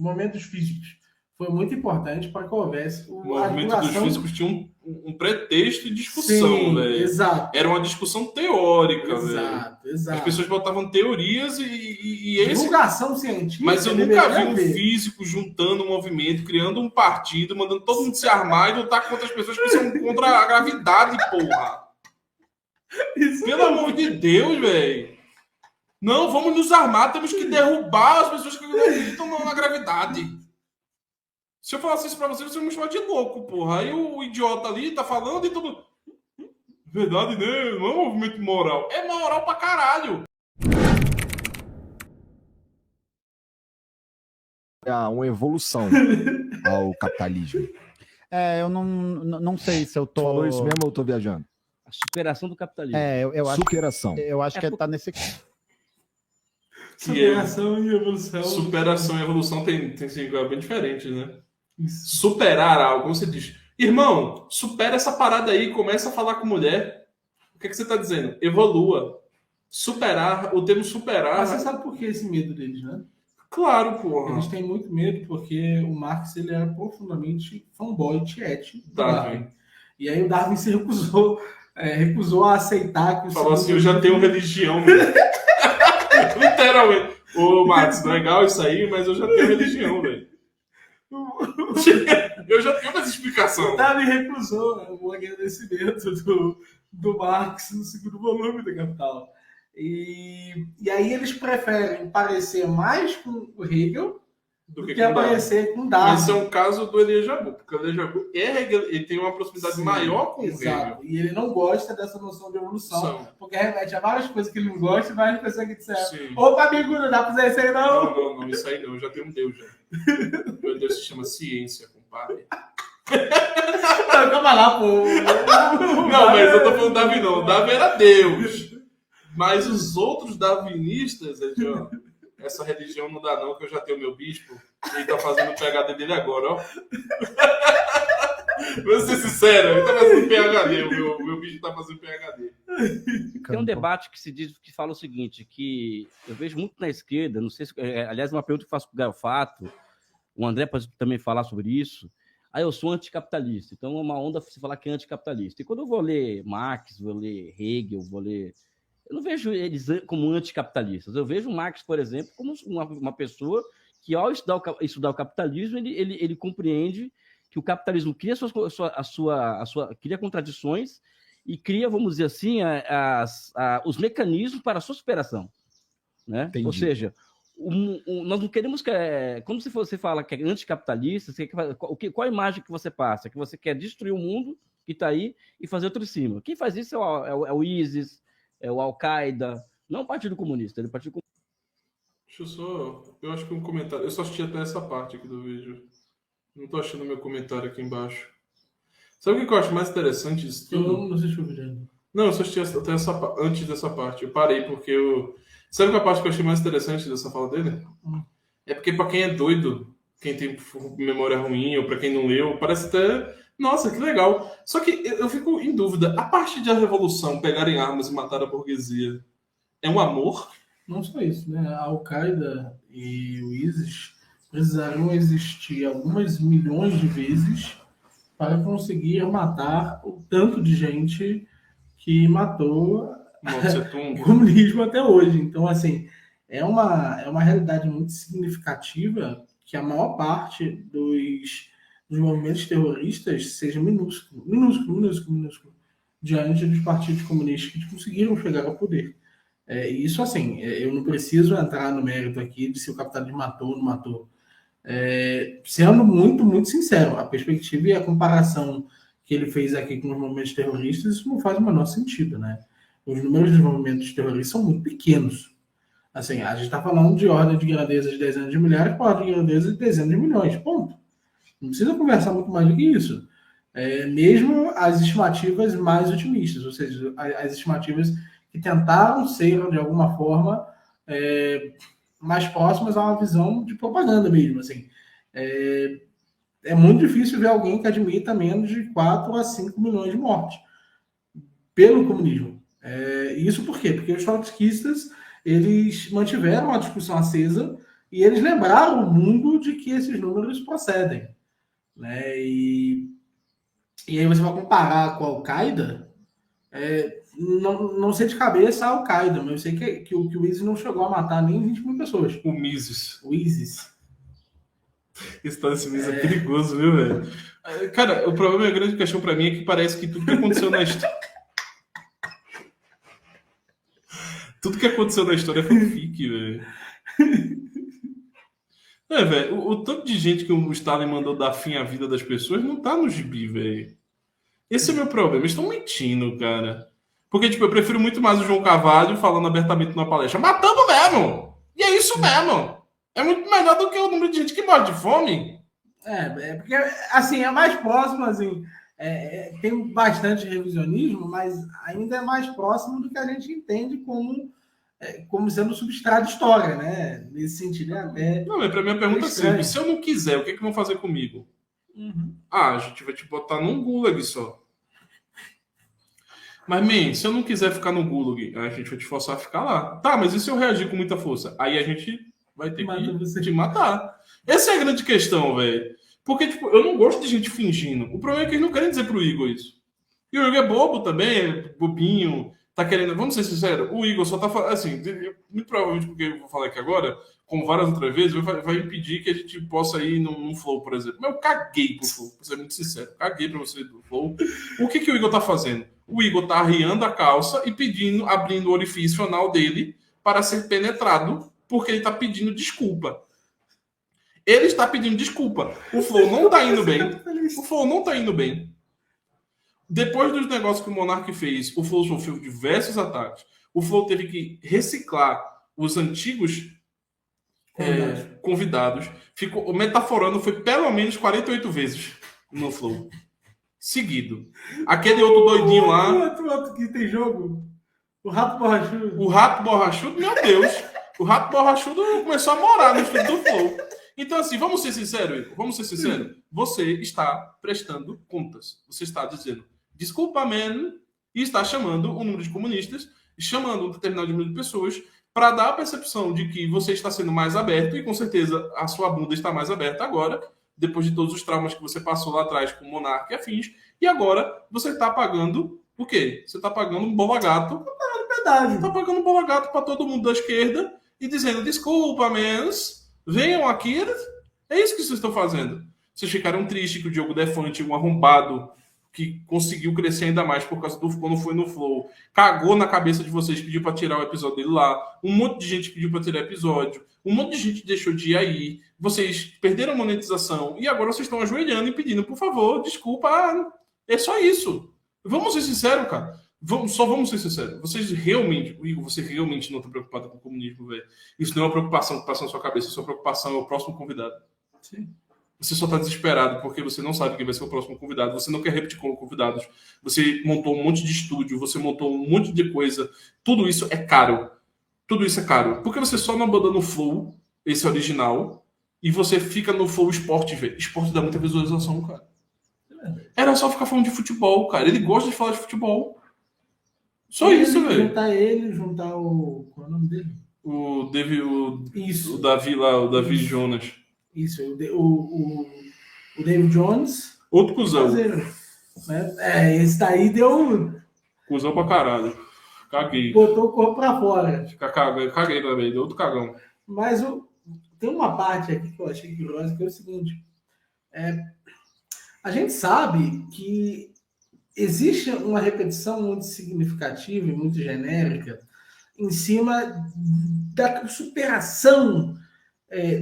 os movimentos físicos foi muito importante para que houvesse o movimento dos físicos tinha um pretexto de discussão, velho. Exato. Era uma discussão teórica, exato, velho. Exato. As pessoas botavam teorias e divulgação científica. Mas eu nunca vi um físico juntando um movimento, criando um partido, mandando todo mundo se armar e lutar contra as pessoas que são contra a gravidade, porra. Pelo amor de Deus, velho. Não, vamos nos armar, temos que derrubar as pessoas que acreditam na gravidade. Se eu falasse isso pra você, você me chamar de louco, porra. Aí o idiota ali tá falando e tudo. Verdade, né? Não é um movimento moral. É moral pra caralho. Uma evolução ao capitalismo. Eu não sei se eu tô... Falou isso mesmo ou eu tô viajando? A superação do capitalismo. Eu acho, superação. Eu acho que tá nesse... Superação e evolução. Superação e evolução tem significado bem diferente, né? Isso. Superar algo, como você diz. Irmão, supera essa parada aí, começa a falar com mulher. O que você tá dizendo? Evolua. Superar, o termo superar... Mas você sabe por que esse medo deles, né? Claro, porra. Eles têm muito medo porque o Marx ele era profundamente fanboy tiete do Darwin. E aí o Darwin se recusou a aceitar que o falou assim, eu já tenho religião. Literalmente. Ô, Marx, legal isso aí, mas eu já tenho religião, velho. Eu já tenho essa explicação. O Darwin recusou o agradecimento do Marx no segundo volume do Capital. E aí eles preferem parecer mais com o Hegel do que aparecer com Darwin. Esse é um caso do Elie Jabu, porque o Elie Jabu ele tem uma proximidade maior com o Hegel. E ele não gosta dessa noção de evolução, porque remete a várias coisas que ele não gosta e várias pessoas que disseram: opa, amigo, não dá pra fazer isso aí não. Não, isso aí não, eu já tenho um Deus já. Meu Deus se chama ciência, compadre. Calma lá, pô. Não, mas eu tô falando Davi não. Davi era Deus. Mas os outros darwinistas, essa religião não dá não, que eu já tenho meu bispo, ele tá fazendo o PhD dele agora, ó. Vou ser sincero, ele tá fazendo PhD, o meu bispo tá fazendo PhD. Tem um debate que fala o seguinte, que eu vejo muito na esquerda, não sei se... aliás, uma pergunta que eu faço pro Garfato, o André pode também falar sobre isso. Eu sou anticapitalista, então é uma onda você falar que é anticapitalista. E quando eu vou ler Marx, vou ler Hegel, eu não vejo eles como anticapitalistas. Eu vejo o Marx, por exemplo, como uma pessoa que, ao estudar o capitalismo, ele compreende que o capitalismo cria cria contradições e cria, vamos dizer assim, os mecanismos para a sua superação. Né? Ou seja, nós não queremos que... Quando você fala que é anticapitalista, qual a imagem que você passa? Que você quer destruir o mundo que está aí e fazer outro em cima. Quem faz isso é o ISIS, é o Al-Qaeda, não o Partido Comunista, é o Partido Comunista. Eu acho que um comentário... Eu só assisti até essa parte aqui do vídeo. Não tô achando meu comentário aqui embaixo. Sabe o que eu acho mais interessante disso tudo? Eu não assisti o vídeo. Não, eu só assisti até antes dessa parte. Eu parei porque eu... Sabe qual a parte que eu achei mais interessante dessa fala dele? É porque pra quem é doido, quem tem memória ruim, ou pra quem não leu, parece até... Nossa, que legal. Só que eu fico em dúvida. A parte da revolução, pegarem armas e matar a burguesia, é um amor? Não só isso, né? A Al-Qaeda e o ISIS precisaram existir algumas milhões de vezes para conseguir matar o tanto de gente que matou o comunismo até hoje. Então, assim, é uma realidade muito significativa que a maior parte dos movimentos terroristas seja minúsculo, diante dos partidos comunistas que conseguiram chegar ao poder. Isso, assim, eu não preciso entrar no mérito aqui de se o capitalismo matou ou não matou. Sendo muito, muito sincero, a perspectiva e a comparação que ele fez aqui com os movimentos terroristas, isso não faz o menor sentido, né? Os números dos movimentos terroristas são muito pequenos. Assim, a gente está falando de ordem de grandeza de dezenas de milhares para ordem de grandeza de dezenas de milhões, ponto. Não precisa conversar muito mais do que isso. Mesmo as estimativas mais otimistas, ou seja, as estimativas que tentaram ser, de alguma forma, mais próximas a uma visão de propaganda mesmo. Assim. É muito difícil ver alguém que admita menos de 4 a 5 milhões de mortes pelo comunismo. Isso por quê? Porque os trotskistas eles mantiveram a discussão acesa E eles lembraram o mundo de que esses números procedem. Né? E aí você vai comparar com a Al-Qaeda, não sei de cabeça a Al-Qaeda, mas eu sei que o ISIS não chegou a matar nem 20 mil pessoas. O Mises. O ISIS. Esse tal desse Mises é perigoso, viu, velho? Cara, o problema, a grande questão pra mim é que parece que tudo que aconteceu na história... Tudo que aconteceu na história é fanfic, velho. Velho, o tanto de gente que o Stalin mandou dar fim à vida das pessoas não tá no gibi, velho. Esse é o meu problema. Eles estão mentindo, cara. Porque, tipo, eu prefiro muito mais o João Carvalho falando abertamente numa palestra. Matando mesmo! E é isso mesmo! É muito melhor do que o número de gente que morre de fome. Porque, assim, é mais próximo, assim... tem bastante revisionismo, mas ainda é mais próximo do que a gente entende como sendo substrato de história, né? Nesse sentido, Não, mas pra mim a pergunta é simples. Se eu não quiser, o que vão fazer comigo? A gente vai te botar num gulag só. Mas, man, se eu não quiser ficar no gulag, a gente vai te forçar a ficar lá. Tá, mas e se eu reagir com muita força? Aí a gente vai ter que te matar. Essa é a grande questão, velho. Porque, tipo, eu não gosto de gente fingindo. O problema é que eles não querem dizer pro Igor isso. E o Igor é bobo também, é bobinho, tá querendo... Vamos ser sinceros, o Igor só tá falando... Assim, muito provavelmente porque eu vou falar aqui agora, como várias outras vezes, vai impedir que a gente possa ir num Flow, por exemplo. Mas eu caguei pro Flow, pra ser muito sincero. Caguei pra você do Flow. O que o Igor tá fazendo? O Igor tá arriando a calça e abrindo o orifício anal dele para ser penetrado, porque ele tá pedindo desculpa. Ele está pedindo desculpa. O Flow não tá indo bem. O Flow não tá indo bem. Depois dos negócios que o Monark fez, o Flow sofreu diversos ataques. O Flow teve que reciclar os antigos convidados. Ficou metaforando, foi pelo menos 48 vezes no Flow. Seguido. Aquele outro doidinho lá. O outro que tem jogo. O Rato Borrachudo. O Rato Borrachudo, meu Deus. O Rato Borrachudo começou a morar no estúdio do Flow. Então, assim, vamos ser sinceros, Igor. Vamos ser sinceros. Você está prestando contas. Você está dizendo, desculpa, man, e está chamando o número de comunistas, chamando um determinado número de pessoas para dar a percepção de que você está sendo mais aberto e, com certeza, a sua bunda está mais aberta agora, depois de todos os traumas que você passou lá atrás com o Monark e afins, e agora você está pagando o quê? Você está pagando um bola-gato. Está pagando pedágio. Está pagando um bola-gato para todo mundo da esquerda e dizendo, desculpa, mens, venham aqui. É isso que vocês estão fazendo. Vocês ficaram tristes que o Diogo Defante, um arrombado que conseguiu crescer ainda mais por causa do quando foi no Flow, cagou na cabeça de vocês, pediu para tirar o episódio dele lá. Um monte de gente pediu para tirar episódio. Um monte de gente deixou de ir aí. Vocês perderam a monetização e agora vocês estão ajoelhando e pedindo, por favor, desculpa. É só isso. Vamos ser sinceros, cara. Só vamos ser sinceros. Vocês realmente, Igor, você realmente não está preocupado com o comunismo, velho. Isso não é uma preocupação que passa na sua cabeça. A sua preocupação é o próximo convidado. Sim. Você só está desesperado porque você não sabe quem vai ser o próximo convidado. Você não quer repetir com convidados. Você montou um monte de estúdio. Você montou um monte de coisa. Tudo isso é caro. Tudo isso é caro. Por que você só não abandona o Flow, esse original, e você fica no Flow Esporte, velho? Esporte dá muita visualização, cara. Era só ficar falando de futebol, cara. Ele gosta de falar de futebol. Só isso, velho. Juntar o... Qual é o nome dele? O Davi lá, o Davi Jonas. Isso, o David Jones. Outro cuzão. Esse daí deu... Cuzão pra caralho. Caguei. Botou o corpo pra fora. Caguei também, deu outro cagão. Mas tem uma parte aqui que eu achei curiosa, que é o seguinte. A gente sabe que existe uma repetição muito significativa e muito genérica em cima da superação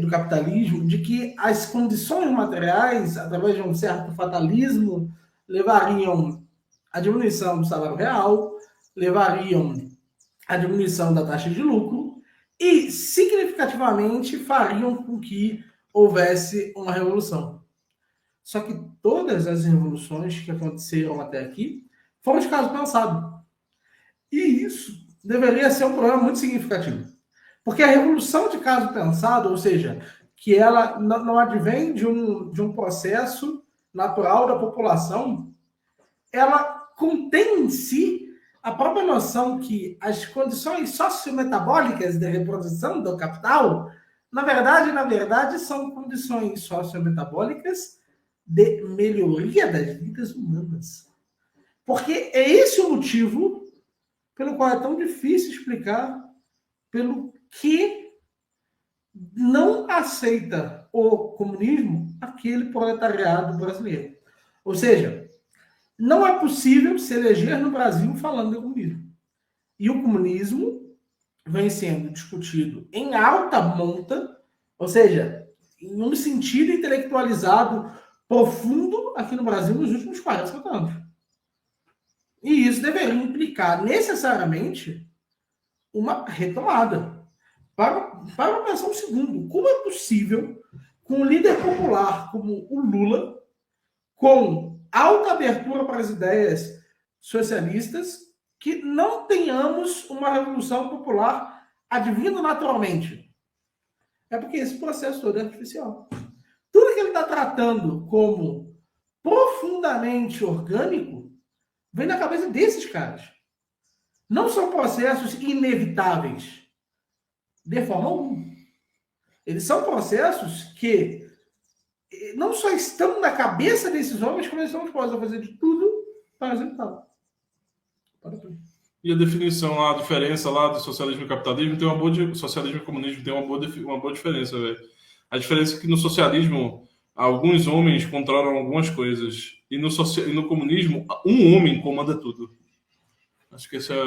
do capitalismo, de que as condições materiais, através de um certo fatalismo, levariam à diminuição do salário real, levariam à diminuição da taxa de lucro e, significativamente, fariam com que houvesse uma revolução. Só que todas as revoluções que aconteceram até aqui foram de caso pensado. E isso deveria ser um problema muito significativo. Porque a revolução de caso pensado, ou seja, que ela não advém de um processo natural da população, ela contém em si a própria noção que as condições sociometabólicas da reprodução do capital Na verdade, são condições sociometabólicas de melhoria das vidas humanas. Porque é esse o motivo pelo qual é tão difícil explicar pelo que não aceita o comunismo aquele proletariado brasileiro. Ou seja, não é possível se eleger no Brasil falando de comunismo. E o comunismo vem sendo discutido em alta monta, ou seja, em um sentido intelectualizado profundo aqui no Brasil nos últimos 40, 50 anos. E isso deveria implicar necessariamente uma retomada. Para pensar um segundo, como é possível, com um líder popular como o Lula, com alta abertura para as ideias socialistas, que não tenhamos uma revolução popular advindo naturalmente? É porque esse processo todo é artificial. Tudo que ele está tratando como profundamente orgânico vem na cabeça desses caras. Não são processos inevitáveis, de forma alguma. Eles são processos que não só estão na cabeça desses homens, como eles são dispostos a fazer de tudo para executá-lo. E a definição lá, a diferença lá do socialismo e capitalismo tem uma boa socialismo e comunismo tem uma boa diferença, velho. A diferença é que no socialismo alguns homens controlam algumas coisas e no comunismo um homem comanda tudo. Acho que essa é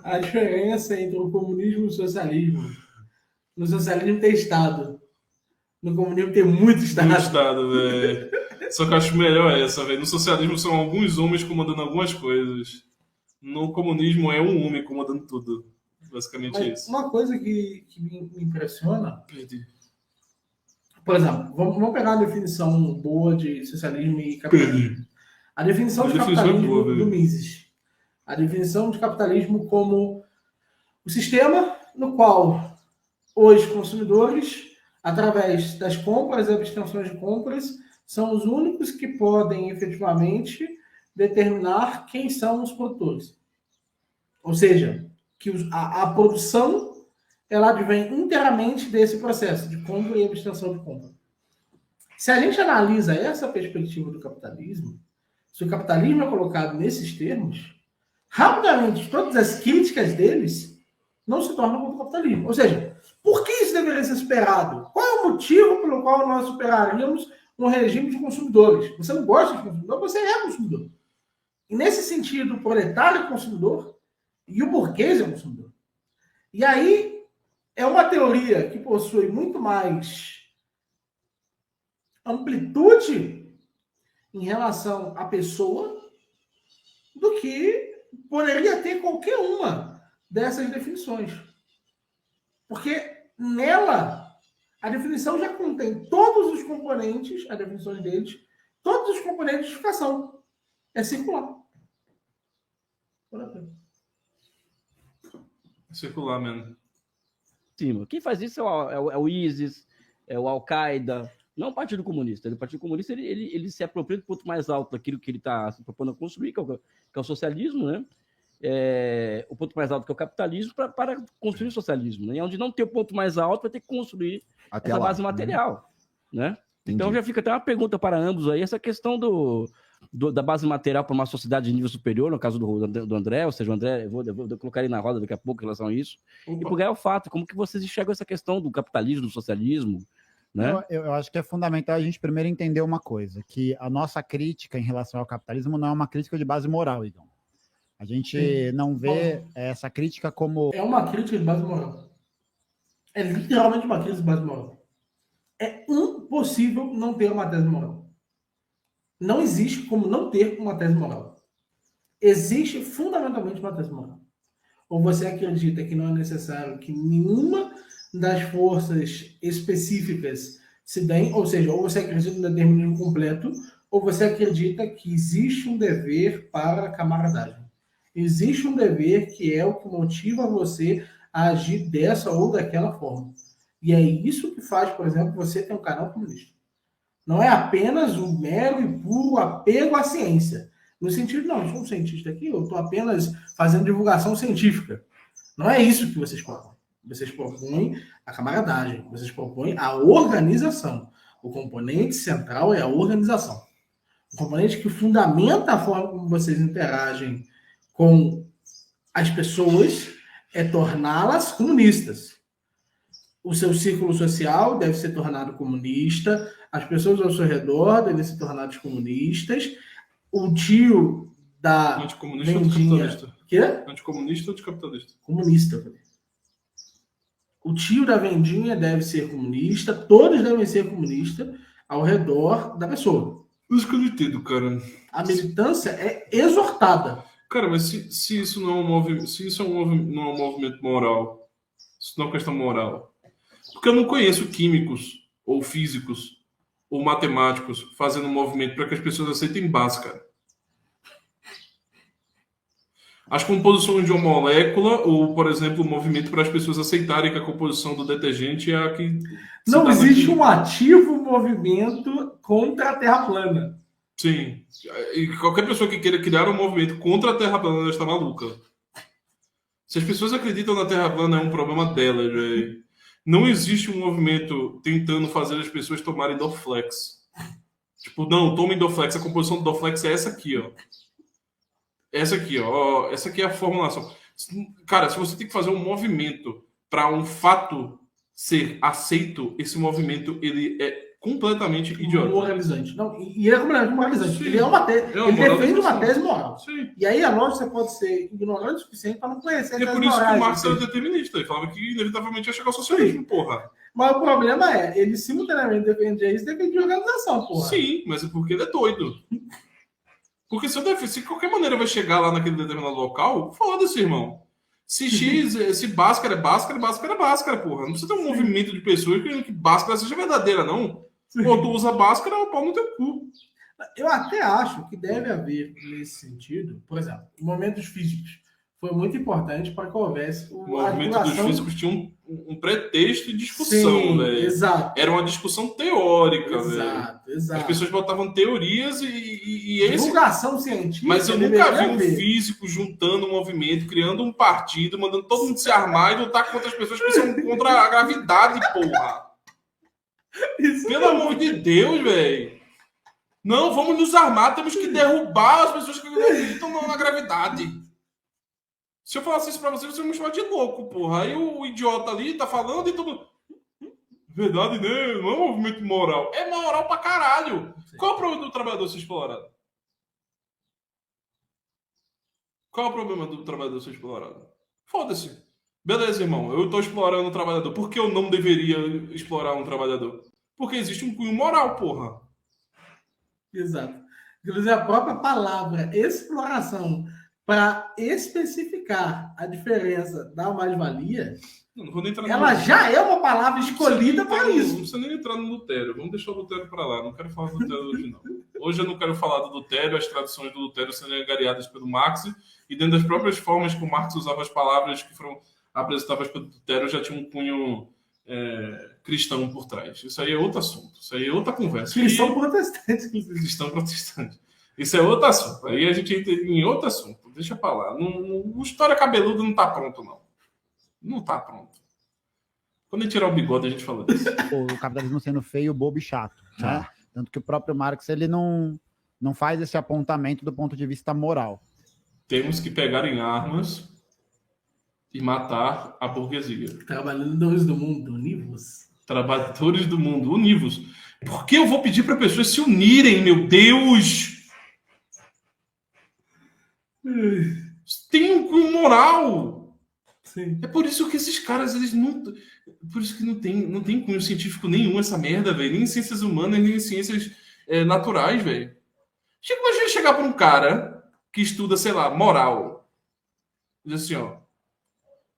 a diferença entre o comunismo e o socialismo. No socialismo tem Estado. No comunismo tem muito Estado. Muito Estado, velho. Só que eu acho melhor essa, velho. No socialismo são alguns homens comandando algumas coisas. No comunismo é um homem comandando tudo. Basicamente isso. Uma coisa que me impressiona... Por exemplo, vamos pegar a definição boa de socialismo e capitalismo. A definição de capitalismo do Mises. A definição de capitalismo como o sistema no qual os consumidores, através das compras e abstenções de compras, são os únicos que podem efetivamente determinar quem são os produtores. Ou seja, que a produção ela advém inteiramente desse processo de compra e abstenção de compra. Se a gente analisa essa perspectiva do capitalismo, se o capitalismo é colocado nesses termos, rapidamente todas as críticas deles não se tornam contra o capitalismo. Ou seja, por que isso deveria ser esperado? Qual é o motivo pelo qual nós esperaríamos um regime de consumidores? Você não gosta de consumidor, você é consumidor. E nesse sentido, o proletário é consumidor e o burguês é consumidor. E aí, é uma teoria que possui muito mais amplitude em relação à pessoa do que poderia ter qualquer uma dessas definições. Porque nela, a definição já contém todos os componentes, a definição deles, todos os componentes de justificação. É circular. Circular, mesmo. Quem faz isso é o ISIS, é o Al-Qaeda, não o Partido Comunista. O Partido Comunista ele se apropria do ponto mais alto daquilo que ele está se propondo a construir, que é o socialismo, né? O ponto mais alto que é o capitalismo para construir o socialismo. Né? E onde não tem o ponto mais alto, vai ter que construir até essa base material. Né? Então já fica até uma pergunta para ambos aí, essa questão da base material para uma sociedade de nível superior, no caso do André, ou seja, o André, eu vou colocar ele na roda daqui a pouco em relação a isso, e por ganhar o fato, como que vocês enxergam essa questão do capitalismo, do socialismo, né? Eu acho que é fundamental a gente primeiro entender uma coisa, que a nossa crítica em relação ao capitalismo não é uma crítica de base moral, Igor. A gente não vê essa crítica como... É uma crítica de base moral. É literalmente uma crítica de base moral. É impossível não ter uma tese moral. Não existe como não ter uma tese moral. Existe fundamentalmente uma tese moral. Ou você acredita que não é necessário que nenhuma das forças específicas se deem, ou seja, ou você acredita no determinismo completo, ou você acredita que existe um dever para a camaradagem. Existe um dever que é o que motiva você a agir dessa ou daquela forma. E é isso que faz, por exemplo, você ter um canal comunista. Não é apenas um mero e puro apego à ciência, No sentido, não, eu sou um cientista aqui, eu estou apenas fazendo divulgação científica. Não é isso que vocês propõem. Vocês propõem a camaradagem, vocês propõem a organização. O componente central é a organização. O componente que fundamenta a forma como vocês interagem com as pessoas é torná-las comunistas. O seu círculo social deve ser tornado comunista, as pessoas ao seu redor devem ser tornadas comunistas, o tio da Anticomunista ou vendinha... anticapitalista? Quê? Anticomunista ou anticapitalista? Comunista, eu falei. O tio da vendinha deve ser comunista, todos devem ser comunistas ao redor da pessoa. Isso que eu não entendo, cara. A militância é exortada. Cara, mas se isso não é um movimento, se isso não é um movimento moral, isso não é uma questão moral. Porque eu não conheço químicos, ou físicos, ou matemáticos fazendo um movimento para que as pessoas aceitem base, cara. As composições de uma molécula, ou, por exemplo, o movimento para as pessoas aceitarem que a composição do detergente é a que... Não existe um ativo movimento contra a Terra plana. Sim. E qualquer pessoa que queira criar um movimento contra a Terra plana está maluca. Se as pessoas acreditam na Terra plana, é um problema delas, velho. Não existe um movimento tentando fazer as pessoas tomarem Dorflex. Tipo, não, tomem Dorflex. A composição do Dorflex é essa aqui, ó. Essa aqui, ó. Essa aqui é a formulação. Cara, se você tem que fazer um movimento para um fato ser aceito, esse movimento, ele é completamente idiota. Moralizante. Não, e ele é completamente moralizante. Sim. Ele é uma tese. Ele defende uma tese moral. Sim. E aí, a lógica, você pode ser ignorante o suficiente para não conhecer a E é tese por isso que o morais, Marx assim. era determinista. Ele falava que inevitavelmente ia chegar ao socialismo, porra. Mas o problema é, ele simultaneamente defendia isso e defendia organização, porra. Sim, mas é porque ele é doido. Porque se de qualquer maneira vai chegar lá naquele determinado local, foda-se, irmão. Se X, se Bhaskara é Bhaskara, Bhaskara é Bhaskara, porra. Não precisa ter um movimento de pessoas querendo que Bhaskara seja verdadeira, não. Pô, tu usa Bhaskara, o pau no teu cu. Eu até acho que deve haver, nesse sentido, por exemplo, movimentos físicos. Foi muito importante para que houvesse O movimento dos físicos tinha um pretexto de discussão, Sim, velho. exato. Era uma discussão teórica, velho. Exato, exato. As pessoas botavam teorias e esse... Divulgação científica. Mas eu nunca vi um haver. físico juntando um movimento, criando um partido, mandando todo mundo se armar e lutar contra as pessoas que são contra a gravidade, porra. Pelo amor de Deus, velho. Não, vamos nos armar, temos que derrubar as pessoas que acreditam na gravidade. Se eu falasse isso pra você, você ia me chamar de louco, porra. Aí o idiota ali tá falando e todo... Verdade, né? Não é um movimento moral. É moral pra caralho. Sim. Qual é o problema do trabalhador ser explorado? Qual é o problema do trabalhador ser explorado? Foda-se. Beleza, irmão. Eu tô explorando o trabalhador. Por que eu não deveria explorar um trabalhador? Porque existe um cunho moral, porra. Exato. Inclusive, a própria palavra exploração, para especificar a diferença da mais-valia, Não vou nem entrar ela já é uma palavra escolhida para Não isso. precisa nem entrar no Lutério. Vamos deixar o Lutério para lá. Não quero falar do Lutério hoje, não. Hoje eu não quero falar do Lutério, as traduções do Lutério sendo angariadas pelo Marx, e dentro das próprias formas que o Marx usava as palavras que foram apresentadas pelo Lutério já tinha um cunho cristão por trás. Isso aí é outro assunto. Isso aí é outra conversa. Cristão protestante. Cristão protestante. Isso é outro assunto. Aí a gente entra em outro assunto. Deixa pra lá. O História Cabeluda não tá pronto, não. Não tá pronto. Quando a gente tirar o bigode, a gente fala disso. O capitalismo sendo feio, bobo e chato. Né? Tanto que o próprio Marx ele não faz esse apontamento do ponto de vista moral. Temos que pegar em armas e matar a burguesia. Trabalhadores do mundo, univos. Trabalhadores do mundo, univos. Por que eu vou pedir para pessoas se unirem, meu Deus? Tem um cunho moral. Sim. É por isso que esses caras, eles não... Por isso que não tem cunho científico nenhum essa merda, velho. Nem em ciências humanas, nem em ciências naturais, velho. Imagina chegar para um cara que estuda, sei lá, moral. Diz assim, ó.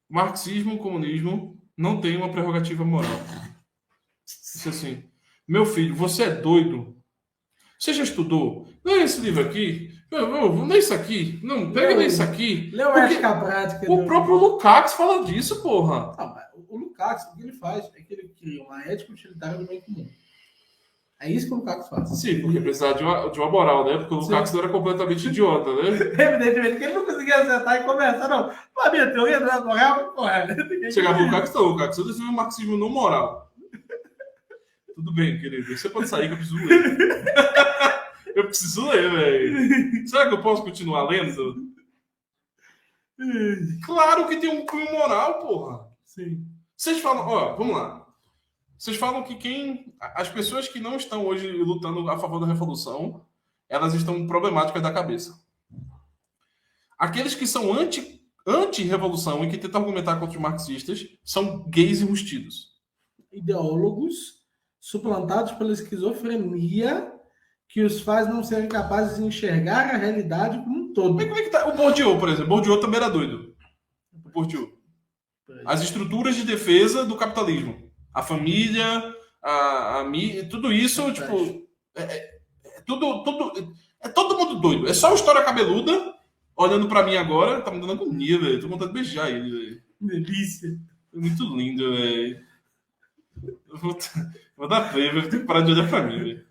Marxismo, comunismo não tem uma prerrogativa moral. Diz assim, meu filho, você é doido? Você já estudou? Não é esse livro aqui? Não é isso aqui. Não, pega nem isso aqui. Leu a ética prática. O próprio Lukács fala disso, porra. Não, o Lukács, o que ele faz é que ele cria uma ética utilitária do bem comum. É isso que o Lukaku faz. Sim, porque precisava de uma moral, né? Porque o Lukaku não era completamente idiota, né? Evidentemente que ele não conseguia acertar e conversar, não. Mas a minha teoria não é moral, porra. Chegava o Lukaku, não, Lukaku, você defende o marxismo não moral. Tudo bem, querido. Você pode sair que eu preciso ler. Eu preciso ler, velho. Será que eu posso continuar lendo? Claro que tem um cunho moral, porra. Sim. Vocês falam, ó, vamos lá. Vocês falam que as pessoas que não estão hoje lutando a favor da revolução, elas estão problemáticas da cabeça. Aqueles que são anti-revolução e que tentam argumentar contra os marxistas são gays enrustidos. Ideólogos suplantados pela esquizofrenia que os faz não serem capazes de enxergar a realidade como um todo. Como é que tá? O Bourdieu, por exemplo. O Bourdieu também era doido. O Bourdieu. As estruturas de defesa do capitalismo. A família, a tudo isso, tipo... É todo mundo doido. É só o História Cabeluda olhando pra mim agora. Tá me dando agonia, velho. Tô com vontade de beijar ele, velho. Delícia. É muito lindo, velho. Vou dar play, velho. Tenho que parar de olhar pra mim, velho.